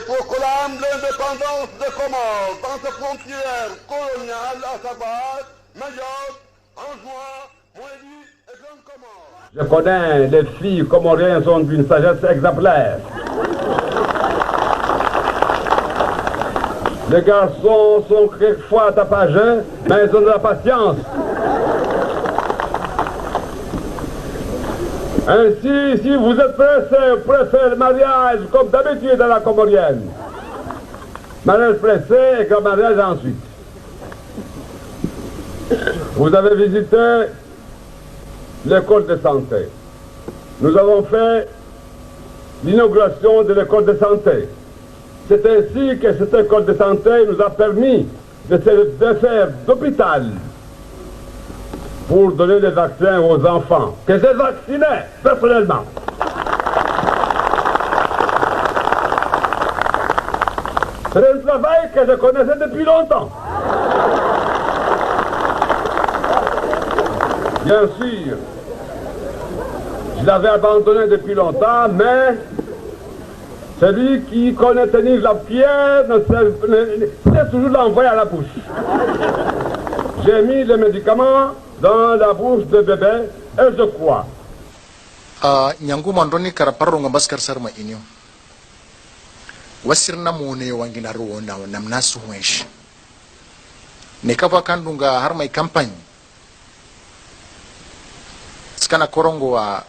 proclame l'indépendance des Comores dans ses frontières coloniales, à savoir Mayotte, Anjouan, Moélie et Grande Comore. Je connais les filles comoriennes sont d'une sagesse exemplaire. Les garçons sont quelquefois tapageux, mais ils ont de la patience. Ainsi, si vous êtes pressé, préférez le mariage comme d'habitude à la comorienne. Mariage pressé et grand mariage ensuite. Vous avez visité l'école de santé. Nous avons fait l'inauguration de l'école de santé. C'est ainsi que cette école de santé nous a permis de faire d'hôpital pour donner des vaccins aux enfants, que j'ai vaccinés personnellement. C'est un travail que je connaissais depuis longtemps. Bien sûr, je l'avais abandonné depuis longtemps, mais celui qui connaît tenir la pierre sait toujours l'envoyer à la bouche. J'ai mis les médicaments dans la bouche de bébé et je crois. Nyangu mandoni karaparro ngabaskar sarma inyo. Wasirna mone wangina ruona namnasu wesh. Nekava kandunga harma campagne. Skana korongo wa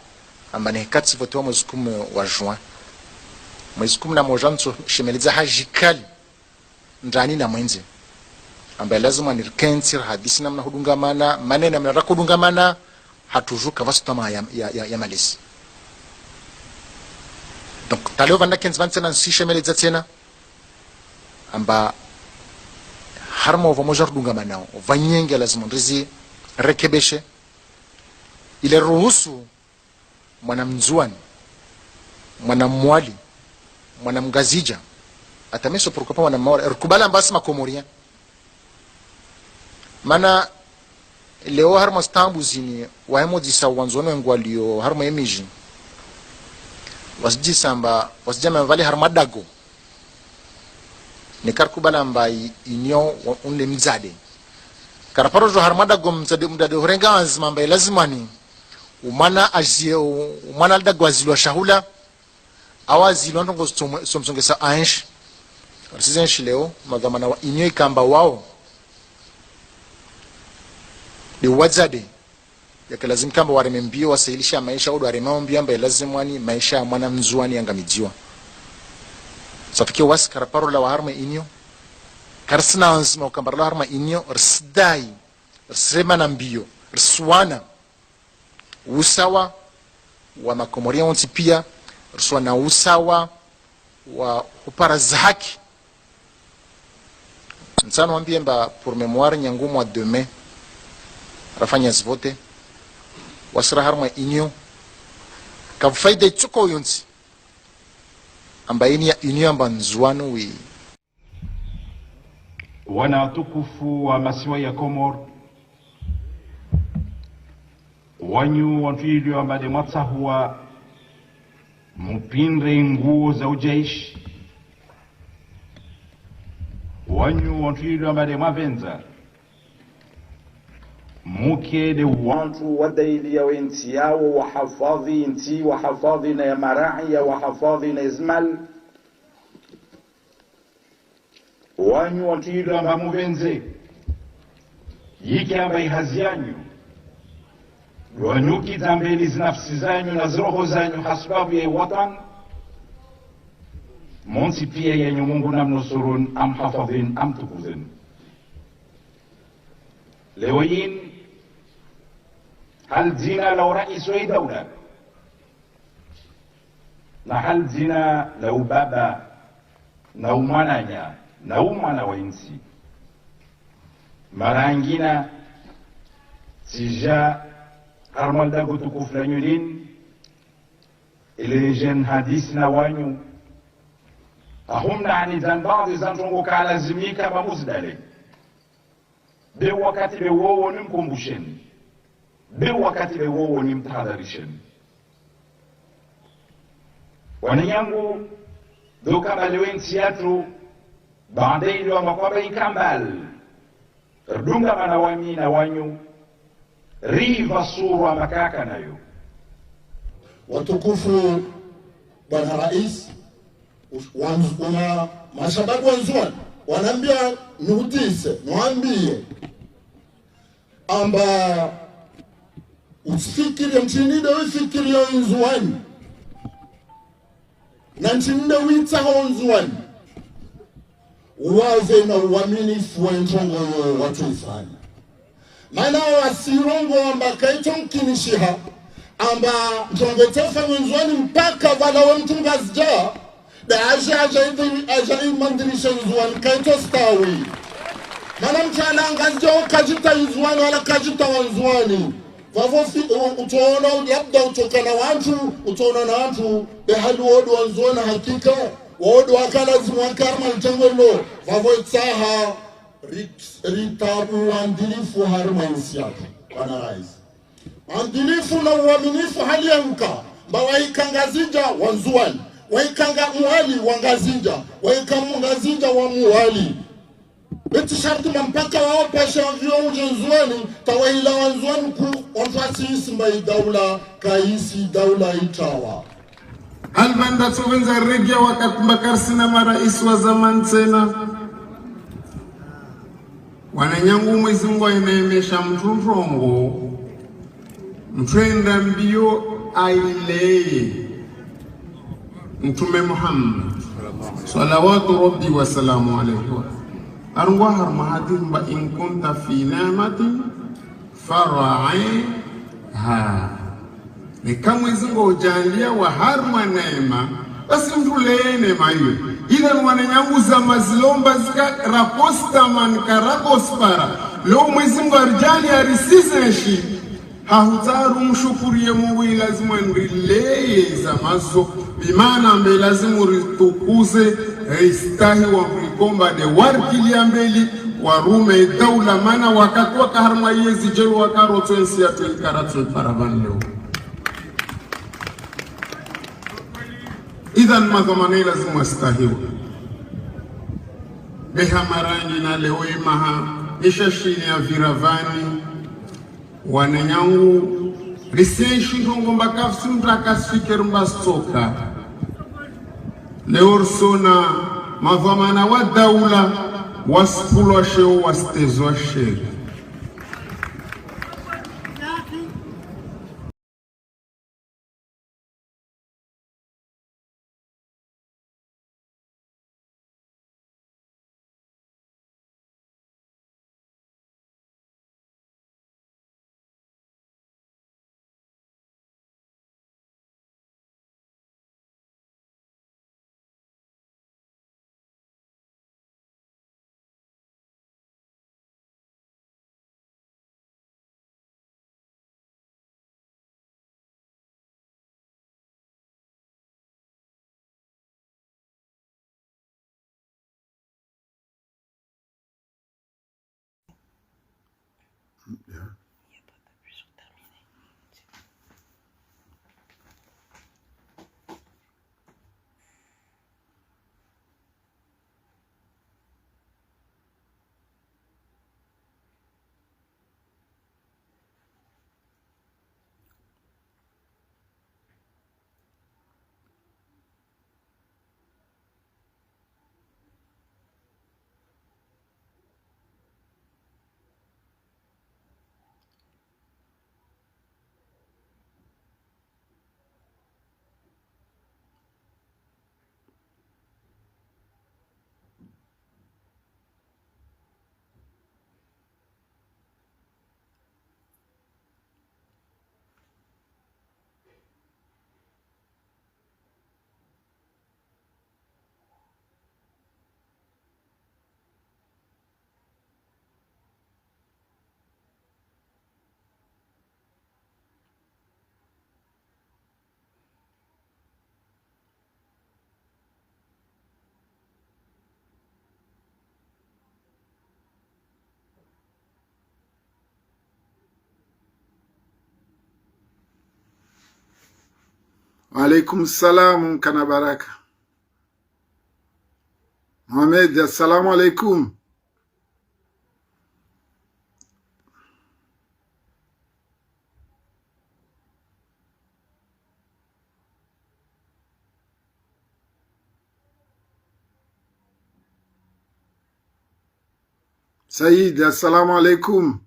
ambane katsi voto mwezi 10 wa juin. Mwezi 10 na mojanso shemeliza hajikali ndani na mwenzi. Ambaye lazima nirkensir hadisi namna hudungamana maneno namna kudungamana hatujuka vastama ya malisi. Donc taleo vanda kens vansena si shemeliza tena amba harmo vamojar dungamana vanyenge lazima ndizi rekebeshe ile ruhusu mwanamzuani mwanamwali mwanamgazija atameso prokopa mwanamwali rukubala mbasi makomoria mana leo harmo stambu zini wahemo disa wanzono ngwalio harmo emiji wasjisa mba wasjama vale harmadago ne karkubala mbai inyo unle mzade karaparojo harmadago mzade horenga azma mbai lazimani umana azie umana dagwazilwa shahula awazilwa ndongo somsongesa ansh arsizenshi leo magamana wa inyo ikamba wao de wazade yakalazim kamba waremembio wasailisha maisha au waremambio ambaye lazimwani maisha ya mwana mzuani angamijiwa safike was karaparo la harma inyo karsna ansma ukambara la harma inyo rsdai rsema na mbio rswana usawa wa makomoria wonti pia rswana usawa wa upara zaki nsano ambie mba pour mémoire nyangu mois de mai rafanya zvote wasra harma inyo ka faida tsuko yonsi ambaini ya inyo amba nzuano wi wana tukufu wa masiwa ya Komor wanyu wanfilio ambade matsahua mupinre nguo za ujaishi wanyu wanfilio ambade mavenza muke de wantu wadaili ya wenti yao wahafadhi inti wahafadhi na ya marai ya wahafadhi na izmal wanyu wantuilu amba muvenze yiki amba ihazi yanyu wanyuki zambeli zinafsi zanyu na zroho zanyu hasbabu ya watan monsi pia yenyu Mungu namnusurun am hafadhin am tukuzin leo yin هل زنا لو رئيس أي دولة هل زنا لو بابا لو منايا لو منا وينسي مرانجينا سجا أرمال داغو تكوف لنيولين إلي جن حديثنا وانيو أهم نعني زن بعض زن تنغو كالا زميكا بمزدالي بي وقت بي وو نمكم بوشين be wakati wewo ni mtahadharisheni. Wananyangu doka balewen siatu bandei wa makwaba inkambal rdunga manawami na wanyu riva surwa makaka nayo. Watukufu Bwana Rais, wana mashababu wanzuani wanaambia nihutise niwaambie amba usifikirie mchinide wifikirie nzuani na mchinide witaho nzuani uwaze na uaminifu wa ntongo watu ifanya maana wasirongo amba kaito mkinishiha amba ntongo tefa nzuani mpaka wala wa mtungazja da aja mandirisha nzuani kaito stawi mana mchana ngazja ukajita nzuani wala kajita wanzuani vavo utaona labda utokana watu utaona na watu behali wodu wanzuani hakika wodu wakalazimu wakarma mtengolo vavo itaha ritabu wandilifu harma insiatu Bwana Rais wandilifu na uaminifu hali ya mka mba waikangazija wanzuani waikanga muhali wangazinja waikamungazinja wa muhali beti sharti mpaka wao pasha vyo ujenzuani tawahila wanzuani ku onfasi isimba daula kaisi daula itawa Albanda tuwenza regia wakakumbakar sina marais wa zaman tena wananyangu Mwenyezi Mungu ainaemesha mtunrongo mtwenda mbio aileye Mtume Muhammad salawatu rabbi wa salamu alayhi arwa harma hadin ba in kunta fi ni'matin fara'iha ni kama Mwenyezi Mungu ujalia wa harma neema basi mtulee neema hiyo ila wananyangu za mazilomba zika raposta man karapospara leo Mwenyezi Mungu arjali arisizeshi hahutaru mshukurie Mungu lazima ndilee za mazo bimana ambe lazima ritukuze istahi wa mkomba de warkili ambeli warume daula mana wakatwa kaharma yezi jelu wakaroto ensi ya tuikaratu paravan leo idhan madhamani lazima istahiwa beha marangi na leo imaha ishashini ya viravani wananyangu risenshi ndongo mbakafsi mtakasifikir mbastoka leo sona madhamana wa daula waspulwa sheo wastezwa sheri Alaikum salam kana baraka. Mohamed, assalamu alaikum. Saïd, assalamu alaikum.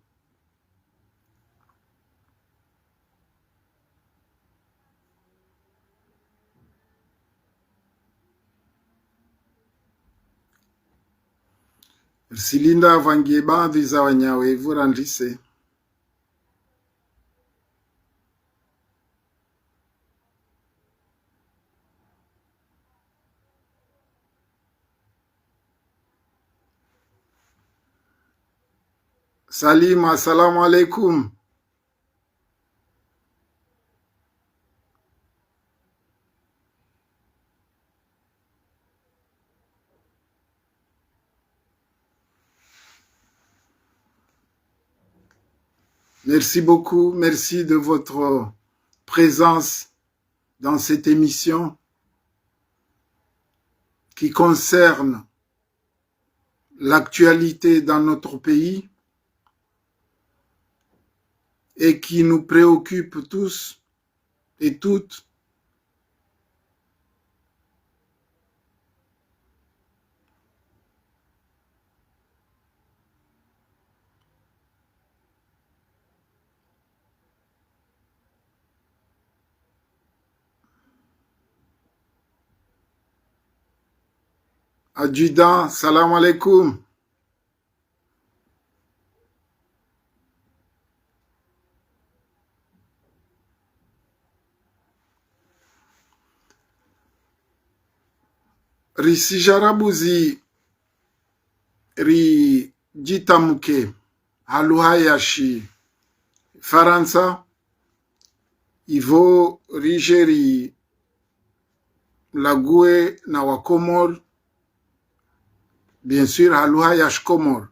Silinda Vangeba visa wanyawe vurandise. Salim, assalamu alaikum. Merci beaucoup, merci de votre présence dans cette émission qui concerne l'actualité dans notre pays et qui nous préoccupe tous et toutes. Adjudant, salam alaikum. Risijarabuzi ri jitamuke haluhayashi Faransa ivo rigeri lague na wa Comore, bien sûr haluhayash Comore.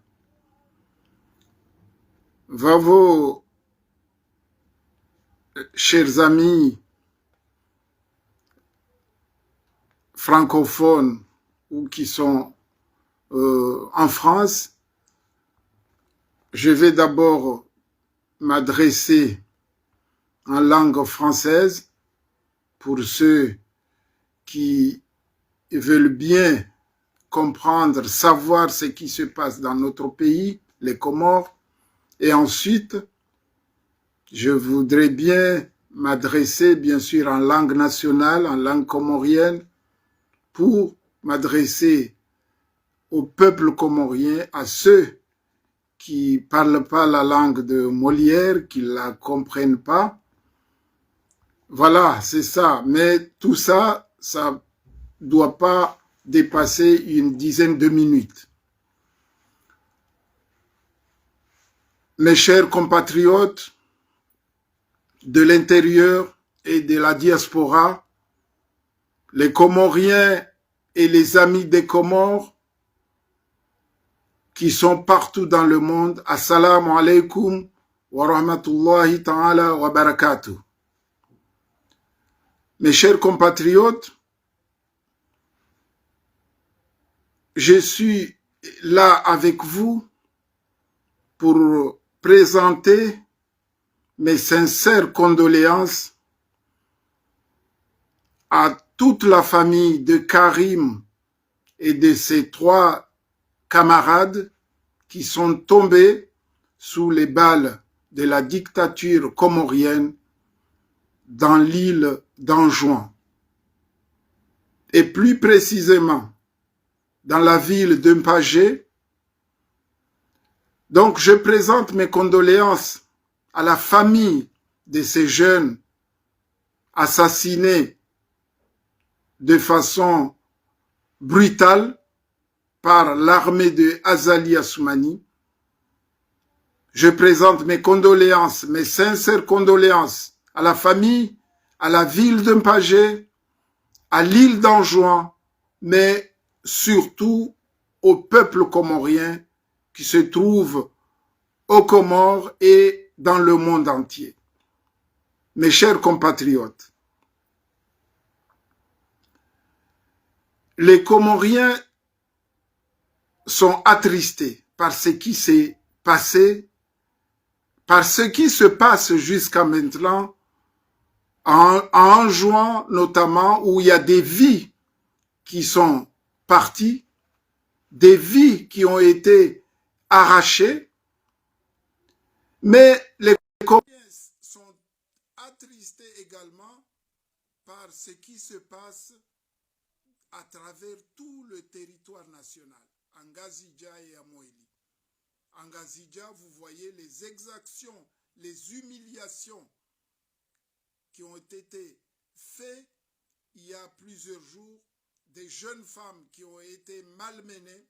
Vavo, chers amis francophones ou qui sont en France, je vais d'abord m'adresser en langue française pour ceux qui veulent bien comprendre, savoir ce qui se passe dans notre pays, les Comores, et ensuite, je voudrais bien m'adresser, bien sûr, en langue nationale, en langue comorienne, pour m'adresser au peuple comorien, à ceux qui ne parlent pas la langue de Molière, qui ne la comprennent pas. Voilà, c'est ça. Mais tout ça, ça ne doit pas dépasser une dizaine de minutes. Mes chers compatriotes de l'intérieur et de la diaspora, les Comoriens et les amis des Comores qui sont partout dans le monde, assalamu alaikum wa rahmatullahi ta'ala wa barakatuh. Mes chers compatriotes, je suis là avec vous pour présenter mes sincères condoléances à toute la famille de Karim et de ses 3 camarades qui sont tombés sous les balles de la dictature comorienne dans l'île d'Anjouan. Et plus précisément, dans la ville de Mpagé. Donc, je présente mes condoléances à la famille de ces jeunes assassinés de façon brutale par l'armée de Azali Assoumani. Je présente mes condoléances, mes sincères condoléances à la famille, à la ville de Mpagé, à l'île d'Anjouan, mais surtout au peuple comorien qui se trouve aux Comores et dans le monde entier. Mes chers compatriotes, les Comoriens sont attristés par ce qui s'est passé, par ce qui se passe jusqu'à maintenant, en juin notamment, où il y a des vies qui sont parties, des vies qui ont été arrachées, mais les Comoriens sont attristés également par ce qui se passe à travers tout le territoire national, en Ngazidja et à Moéli. En Ngazidja, vous voyez les exactions, les humiliations qui ont été faites il y a plusieurs jours, des jeunes femmes qui ont été malmenées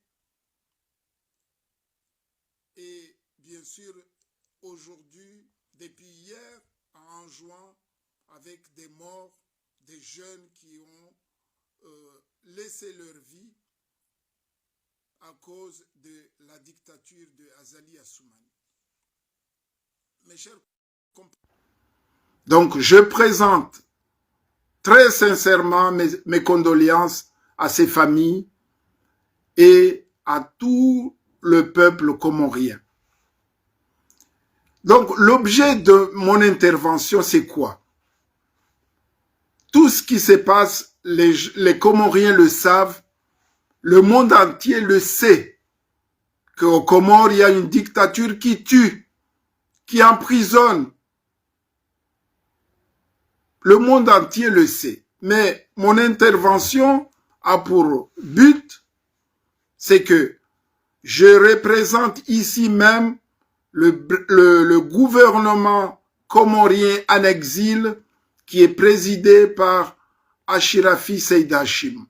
et bien sûr aujourd'hui, depuis hier, en juin, avec des morts, des jeunes qui ont laissé leur vie à cause de la dictature de Azali Assoumani. Mes chers compagnons, donc je présente très sincèrement mes condoléances à ces familles et à tout le peuple comorien. Donc l'objet de mon intervention, c'est quoi? Tout ce qui se passe, les Comoriens le savent, le monde entier le sait, qu'au Comores, il y a une dictature qui tue, qui emprisonne. Le monde entier le sait. Mais mon intervention a pour but, c'est que je représente ici même le gouvernement comorien en exil qui est présidé par Ashirafi Seyd Hachim.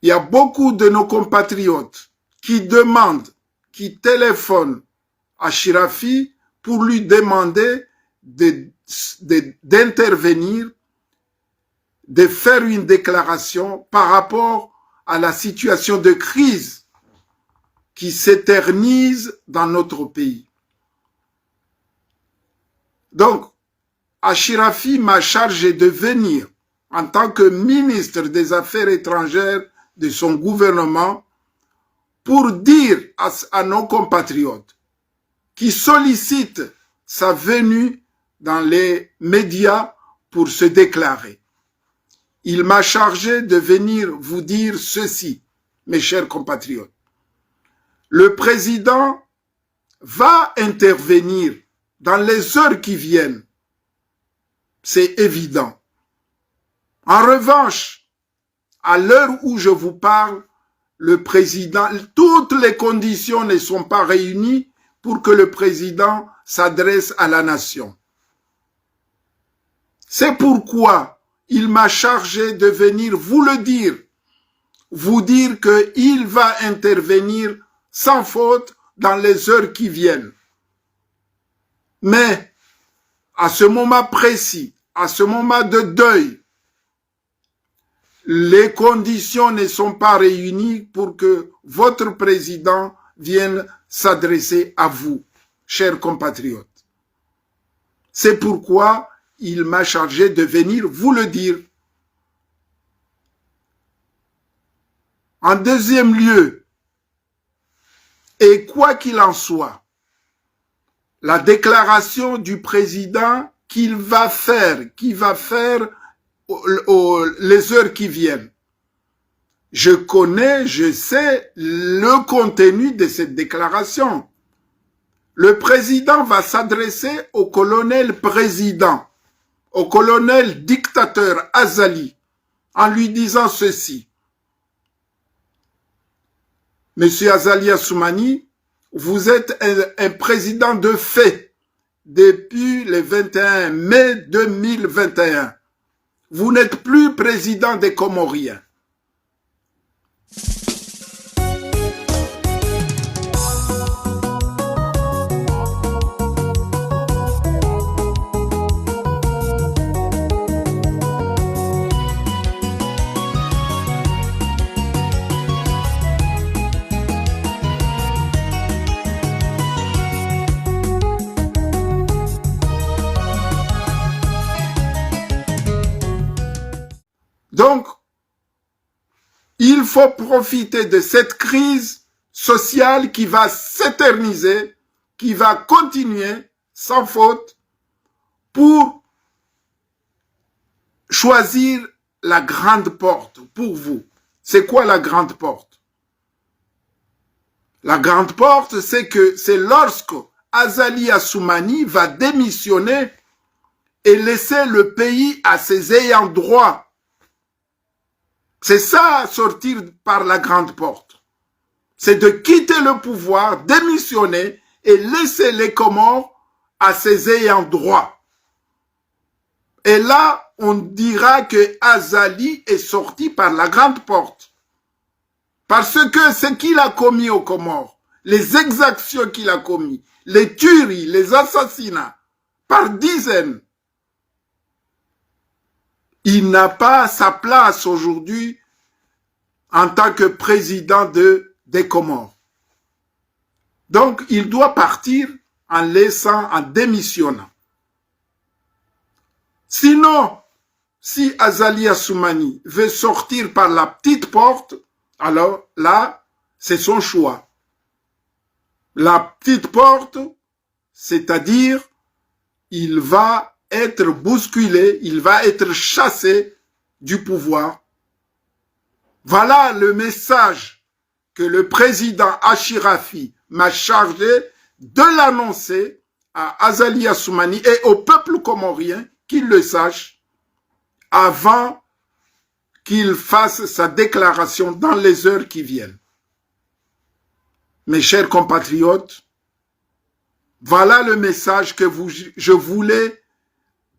Il y a beaucoup de nos compatriotes qui demandent, qui téléphonent à Ashirafi pour lui demander d'intervenir, de faire une déclaration par rapport à la situation de crise qui s'éternise dans notre pays. Donc, Ashirafi m'a chargé de venir en tant que ministre des Affaires étrangères de son gouvernement pour dire à nos compatriotes qui sollicitent sa venue dans les médias pour se déclarer. Il m'a chargé de venir vous dire ceci, mes chers compatriotes. Le président va intervenir dans les heures qui viennent. C'est évident. En revanche, à l'heure où je vous parle, le président, toutes les conditions ne sont pas réunies pour que le président s'adresse à la nation. C'est pourquoi il m'a chargé de venir vous le dire, vous dire qu'il va intervenir sans faute dans les heures qui viennent. Mais à ce moment précis, à ce moment de deuil, les conditions ne sont pas réunies pour que votre président vienne s'adresser à vous, chers compatriotes. C'est pourquoi il m'a chargé de venir vous le dire. En deuxième lieu, et quoi qu'il en soit, la déclaration du président qui va faire les heures qui viennent. Je connais, je sais le contenu de cette déclaration. Le président va s'adresser au colonel président, au colonel dictateur Azali, en lui disant ceci. Monsieur Azali Assoumani, vous êtes un président de fait depuis le 21 mai 2021. Vous n'êtes plus président des Comoriens. Donc, il faut profiter de cette crise sociale qui va s'éterniser, qui va continuer sans faute pour choisir la grande porte pour vous. C'est quoi la grande porte? La grande porte, c'est lorsque Azali Assoumani va démissionner et laisser le pays à ses ayants droit. C'est ça, sortir par la grande porte. C'est de quitter le pouvoir, démissionner et laisser les Comores à ses ayants droit. Et là, on dira que Azali est sorti par la grande porte. Parce que ce qu'il a commis aux Comores, les exactions qu'il a commis, les tueries, les assassinats, par dizaines, il n'a pas sa place aujourd'hui en tant que président des Comores. Donc, il doit partir en démissionnant. Sinon, si Azali Assoumani veut sortir par la petite porte, alors là, c'est son choix. La petite porte, c'est-à-dire, il va être bousculé, il va être chassé du pouvoir. Voilà le message que le président Achirafi m'a chargé de l'annoncer à Azali Assoumani et au peuple comorien, qu'il le sache, avant qu'il fasse sa déclaration dans les heures qui viennent. Mes chers compatriotes, voilà le message que je voulais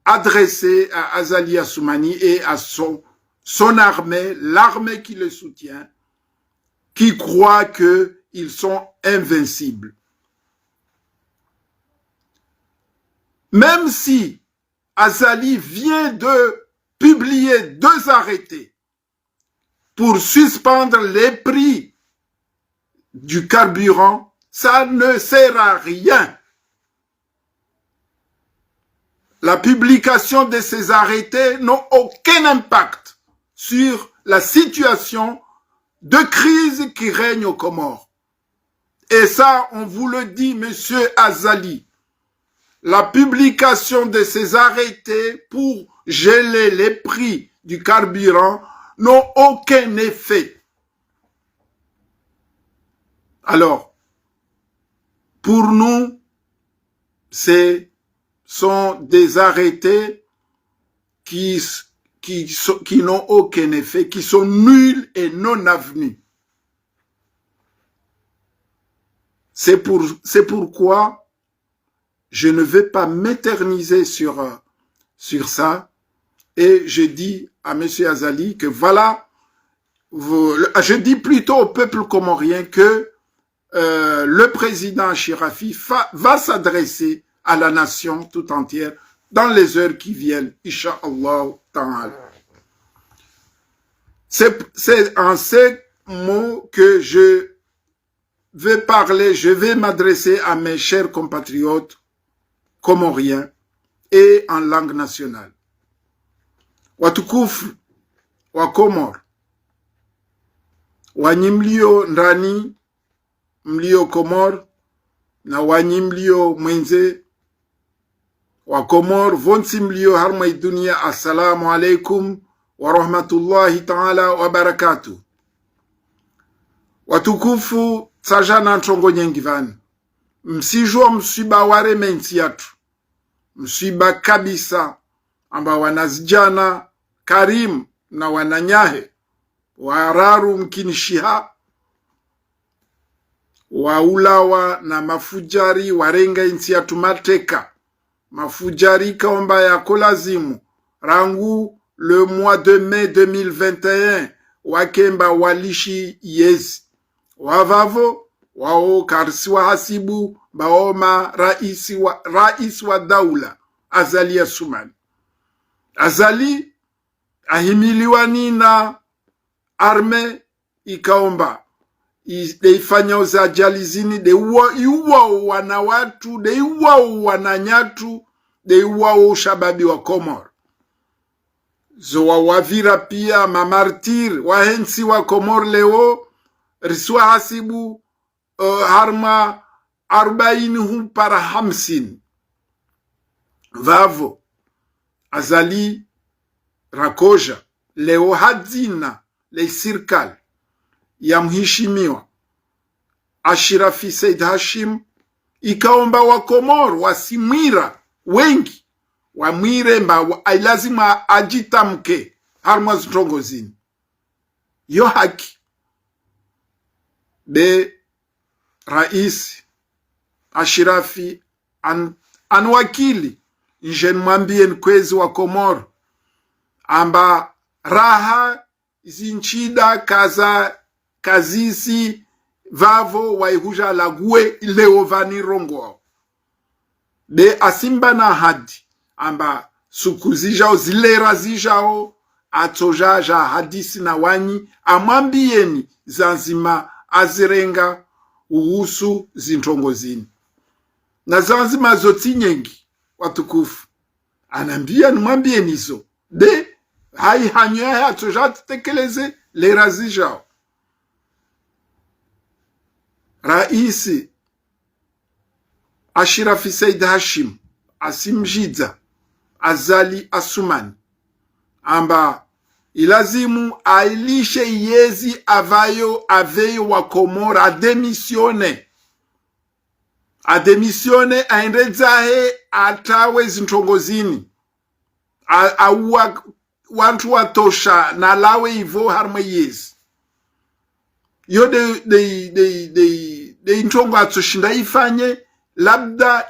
adresser à Azali Assoumani et à son armée, l'armée qui le soutient, qui croit qu'ils sont invincibles. Même si Azali vient de publier 2 arrêtés pour suspendre les prix du carburant, ça ne sert à rien. La publication de ces arrêtés n'a aucun impact sur la situation de crise qui règne aux Comores. Et ça, on vous le dit, monsieur Azali. La publication de ces arrêtés pour geler les prix du carburant n'ont aucun effet. Alors, pour nous, ce sont des arrêtés qui n'ont aucun effet, qui sont nuls et non avenus. C'est pourquoi je ne vais pas m'éterniser sur ça. Et je dis à M. Azali que voilà, je dis plutôt au peuple comorien que le président Achirafi va s'adresser à la nation tout entière dans les heures qui viennent, Inch'Allah ta'ala. C'est en ces mots que je vais m'adresser à mes chers compatriotes comoriens et en langue nationale. Watukufu wa Komor, wanyi mlio ndani, mlio Komor, na wanyi mlio mwenze wa Komor, vonsi mlio harmai dunia, assalamu alaikum wa rahmatullahi ta'ala wa barakatuh. Watukufu sajana ntongo nyengivani, msijua msiba ware mensi yatu, msiba kabisa amba wanazijana Karim na wananyahe wararu mkinishiha waulawa na mafujari warenga insi ya tumateka mafujari kaomba ya kolazimu rangu le mois de mai 2021 wakemba walishi yezi wavavo wao karsiwa hasibu baoma rais wa daula Azali Assoumani. Azali ahimiliwa na arme ikaomba deifanya uzajalizini deiwa wana watu deiwa wana nyatu deiwa ushababi wa Komor. zowa wavira pia mamartir wahensi wa Komor leo riswa hasibu harma 40 hu para 50 vavo azali rakoja leo hadzina le sirkal ya mheshimiwa Ashrafi Said Hashim ikaomba wa Komor wasimwira wengi wamwire mba lazima ajitamke harma zitongozini yo haki be rais Ashrafi anwakili njen mwambie nkwezi wa Komor amba raha zinchida kazisi vavo waihuja lague leo vani rongo be asimba na hadi amba sukuzijao zilera zijao atojaja hadisi na wanyi amwambieni Zanzima azirenga uhusu zintongozini na Zanzima zoti nyengi watukufu anambia nimwambieni hizo de hai hanya atoja tekeleze lera zijao. Raisi Ashrafi Said Hashim asimjidza azali Asumani amba ilazimu ailishe yezi aveyo wa Komor ademisione aendedzahe atawe zintongozini awa wantu watosha na lawe ivo harma yezi yo de intongo atoshinda ifanye labda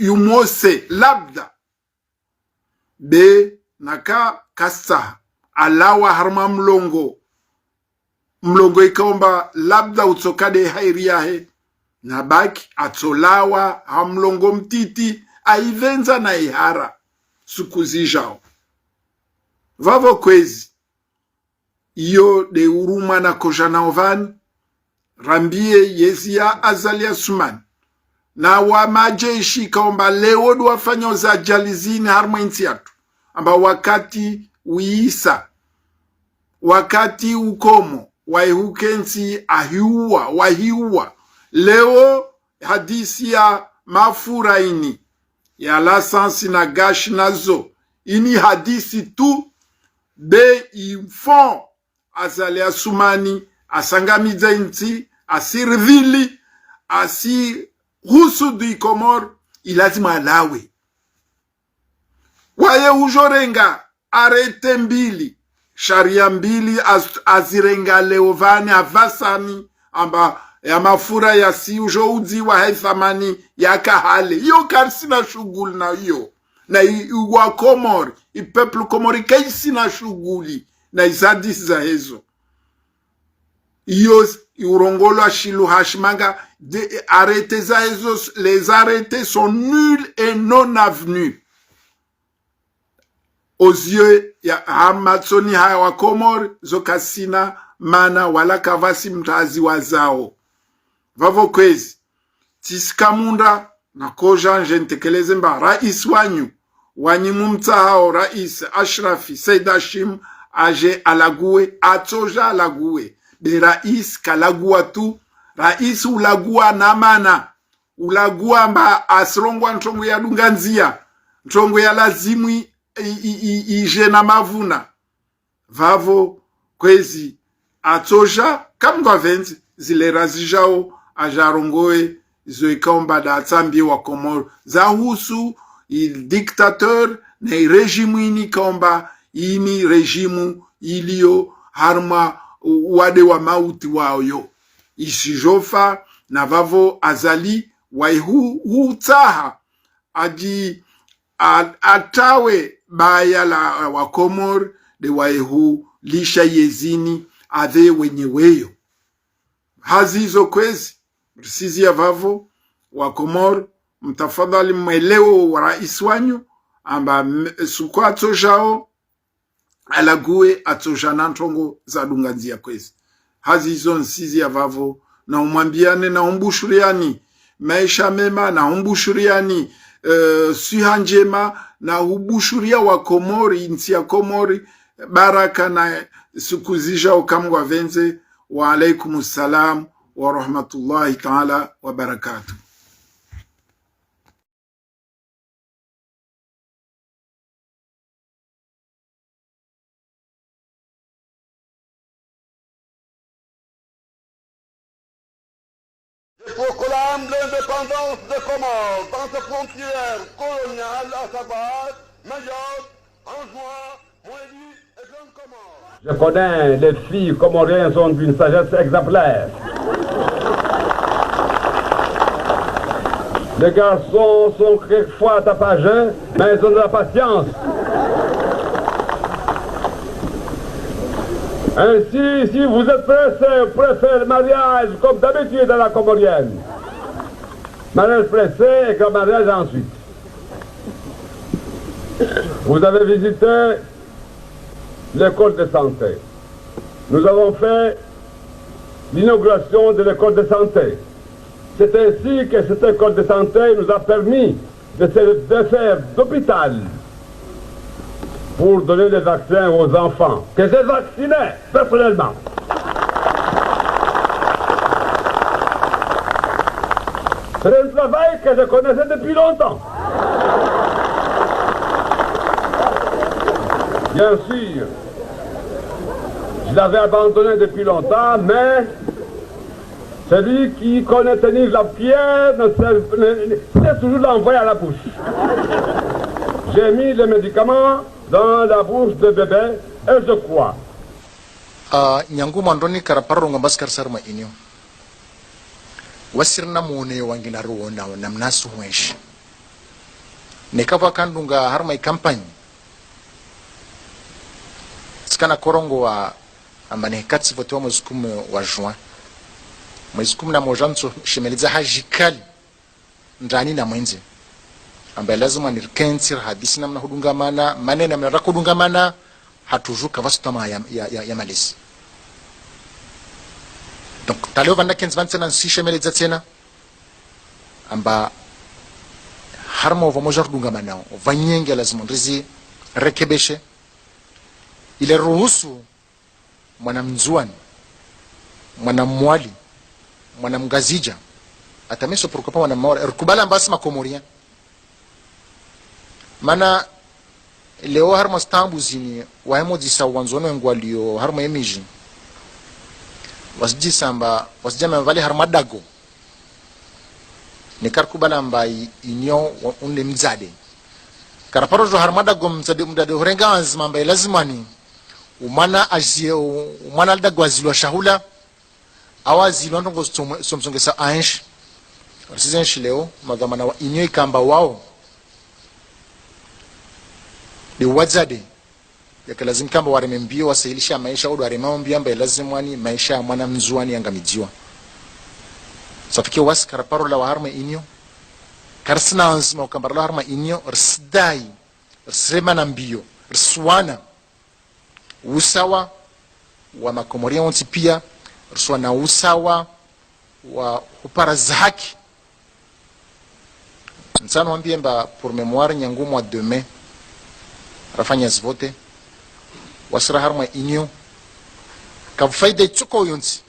yumose labda be naka kasa alawa harma mlongo ikaomba labda utokade hairi yahe na baki atolawa hamlongo mtiti aivenza na ihara sukuzijao vavo kwezi iyo de uruma na kojanaovan rambie yezia azali Asumani na wa majeshi kaomba leo duwafanya za jalizini harma inti yatu amba wakati uisa wakati ukomo waihukensi wahiua leo hadisi ya mafura ini ya lasansi na gashi nazo ini hadisi tu be ifon azali Asumani asangamiza inti asirvili asihusu du Komor ilazima alawe waye ujorenga arete mbili sharia mbili azirenga leovani avasani amba ya mafura ya si ujoudzi wa haithamani ya kahale iyo karsina shughuli na iyo na wa Komor ipeplu Komori kaisi na shughuli na izadisi za hezo iyo urongolo ashilu hashimanga de arrêter za hezo les arrêtés sont nuls et non avenus aux yeux ya hamatsoni haya wa Komor zokasina mana wala kavasi mtazi wazao vavo kwezi tiskamunda na koja njentekeleze mba rais wanyu mumtahao rais Ashrafi Said Hashim aje alague atoja alague de rais kalagua tu rais ulagua na mana ulagua mba asrongwa ntongo ya dunganzia ntongo ya lazimwi ije na mavuna vavo kwezi atoja kamgwa venzi zilera zijao ajarongoe zoikaomba da atsambi wa Komor zahusu il dictateur na rejimu ini kaomba ini rejimu ilio harma wade wa mauti waoyo isijofa na vavo azali waihu utaha aji atawe baya la wa Komor de waihu lisha yezini ave wenyeweyo hazizo kwezi mrisizi ya vavo wa Komor mtafadhali mwelewo wa rais wanyu amba suko atojao alague atojana ntongo za dunganzia kwezi hazizo nsizi ya vavo na umwambiane na umbushuriani maisha mema na umbushuriani siha njema na ubushuria wa Komori, nchi ya Komori, baraka na siku zijao kamwa venze. Wa alaikumus salam wa rahmatullahi ta'ala wa barakatuh. Je proclame l'indépendance des Comores dans ses frontières coloniales, à savoir Mayotte, Anjouan, Moélie et Grande Comore. Je connais, les filles comoriennes sont d'une sagesse exemplaire. Les garçons sont quelquefois tapageux, mais ils ont de la patience. Ainsi, si vous êtes pressé, vous préférez le mariage comme d'habitude dans la comorienne. Mariage pressé et grand mariage ensuite. Vous avez visité l'école de santé. Nous avons fait l'inauguration de l'école de santé. C'est ainsi que cette école de santé nous a permis de faire d'hôpital pour donner des vaccins aux enfants, que j'ai vaccinés personnellement. C'est un travail que je connaissais depuis longtemps. Bien sûr, je l'avais abandonné depuis longtemps, mais celui qui connaît tenir la pierre sait toujours l'envoyer à la bouche. J'ai mis les médicaments dans la bouche de bébé et je crois. Nyangu mandoni karaparo ngambas karsarma inyo. Wasirna muone wangina ruona na mnasu mwesh. Nekava kandunga harma campagne. Skana korongo wa ambane katsi vote wa mzukume wa juin. Mzukume na mojanso shemeliza hajikali ndani na mwenze. Ambaye lazima nirkensir hadisi namna hudungamana maneno mnataka kudungamana hatujuka vasutama ya malisi. Donc taleo vanda kens vansena sishemeleza tena amba harmo vamoja kudungamana vanyenge lazima ndizi rekebeshe ile ruhusu mwanamzuani mwanamwali mwanamgazija atameso pourquoi mwanamwali rukubala mbasi makomoria. Mana leo harma stambu zini waemojisa wanzono ngwalio harma emiji wasjisa amba wasjama vale harma dago ni karkubala mbai inyo unle mzade karaparo jo harma dago mzade horenga azma mbai lazima ni umana azie umana dago azilwa shahula awazi londongo somsongesa ansh wasizensh leo magamana wa inyo ikamba wao de wazade yake lazima kamba waremembio wasailisha maisha au waremambio ambaye lazima ni maisha ya mwana mzuani angamijiwa. Safiki waskara parola wa harma inyo karsina anzima ukambarala harma inyo rsidai rsema na mbio rswana usawa wa makomoria wonti pia rswana usawa wa uparaza haki. Nsano ambie mba pour mémoire nyangumu wa demain rafanya zvote wasira harma inyo kafaida itsuko yonsi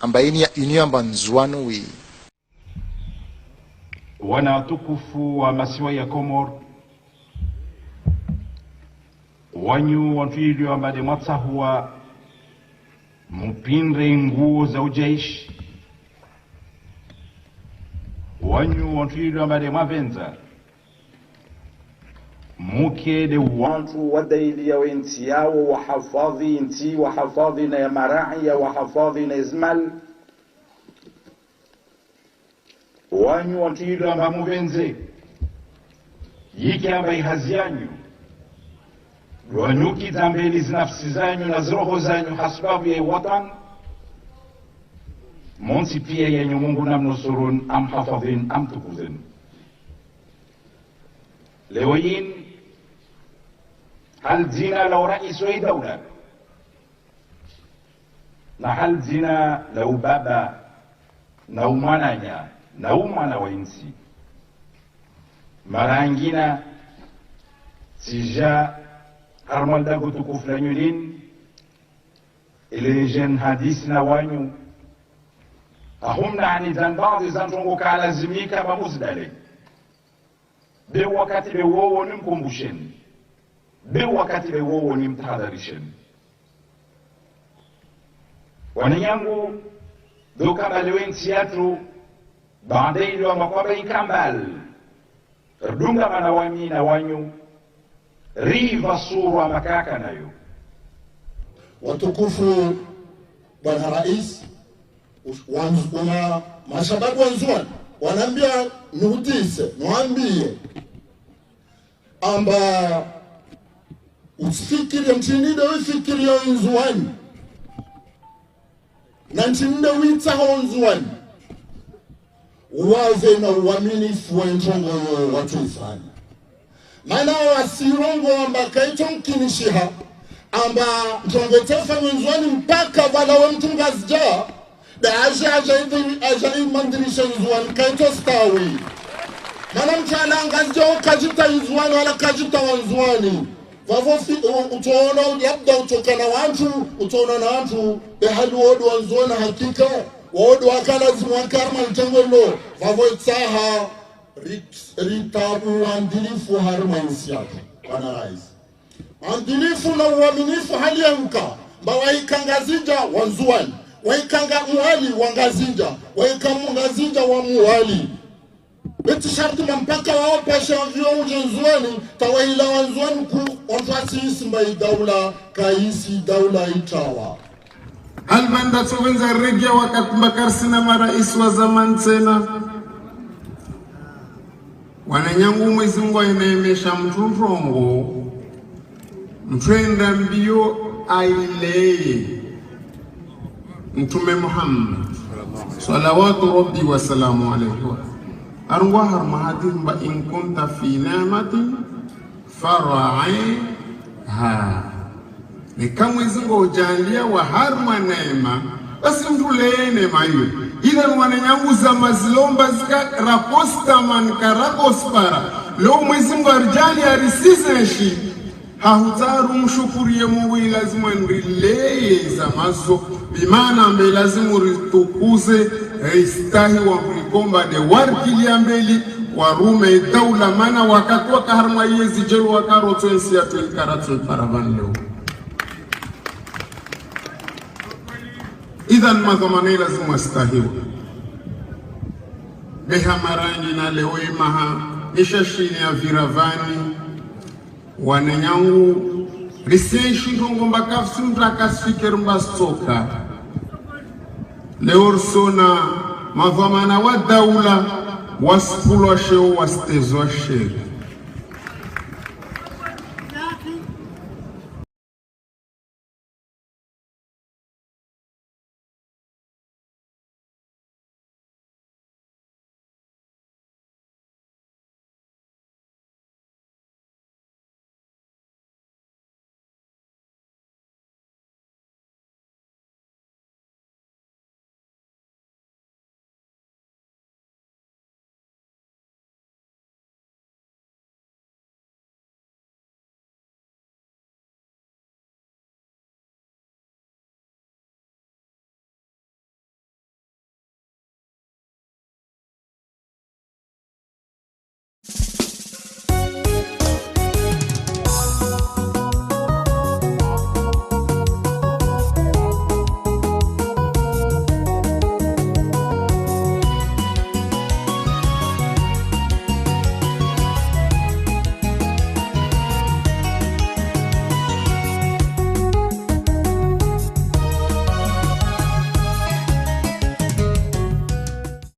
ambaini ya inyo amba nzuano wi wana tukufu wa masiwa ya Komor wanyu wantuilio ambade mwatsahuwa mpindre nguo za ujaishi wanyu wantuilio ambade mwavenza mukede wantu wadaili ya inti yao wahafadhi inti wahafadhi na ya marai ya wahafadhi na izmal wanyu wantuilu amba muvenze yiki amba ihazi yanyu wanyuki zambeli zinafsi zanyu na zroho zanyu hasbabu ya watan monsi pia yenyu Mungu namnusurun am hafadhin am tukuzin. Leo yin هل زنا لو رئيس أي دولة هل زنا لو بابا لو منايا لو منا وينسي mara nyingine sija armalda kutukufu la nyulin ile jen hadisi na wanyu ahumna ani zanbaadhi zantongo kalazimika bamuzdale be wakati be wowo nimkumbusheni be wakati be wowo nimtahadharisheni wanyangu doka balewensi yatu baadaye ndio makwaba ikambal rdunga manawami na wanyu riva surwa makaka nayo. Watukufu Bwana Rais, wana mashababu wanzuani wanaambia nihutise niwaambie amba usifikiri mchinide ufikiri ya nzuani na nchinde witaho nzuani uwaze na uaminifu wa ntongo watu ifanya maana wasirongo amba kaito mkinishiha amba ntongo tefa nzuani mpaka wala wa mtunga zja da aja imandirisha nzuani kaito stawi maana mchala ngazja ukajita nzuani wala kajita wanzuani vavo utaona labda utokana watu utaona na watu behali wodu wanzuani hakika wodu wakala zimwakarma mtengolo vavo itaha ritabu andilifu harma insiati Bwana Rais andilifu na uaminifu hali ya mka mba waikangazija wanzuani waikanga muhali wangazija waikangazija wa muhali beti sharti mpaka wao pesha vyo ujenzuani tawahila wanzuani ku onfasi isimba daula kaisi daula itawa Albanda Sovenza Regia Wakakubakar sina marais wa zaman tena wananyangu Mwenyezi Mungu ainaemesha mturongo mtwenda mbio aileye Mtume Muhammad salawatu rabbi wa salamu alayhi arwa harma hadin ba in kunta fi ni'matin fara'ha ni kama Mwenyezi Mungu ujalia wa harma neema basi mtuleye neema hiyo ila wananyangu za mazilomba zika raposta man karakospara leo Mwenyezi Mungu arjali arisizeshi hahutaru mshukurie Mungu lazima nrileye za mazo bimana mbe lazima ritukuze istahi wa kulikomba de warkili ambeli warume daula mana wakatwa kaharma yezi jelu wakaroto ensi ya tuikaratu paravan leo idhan madhamane lazima stahiwa beha marangi na leo imaha ishashini ya viravani wananyangu risenshi ndongo mbakafu mtakasiker mbastoka leo sona madhamana wa daula wasipulwa sheo wastezwa sheri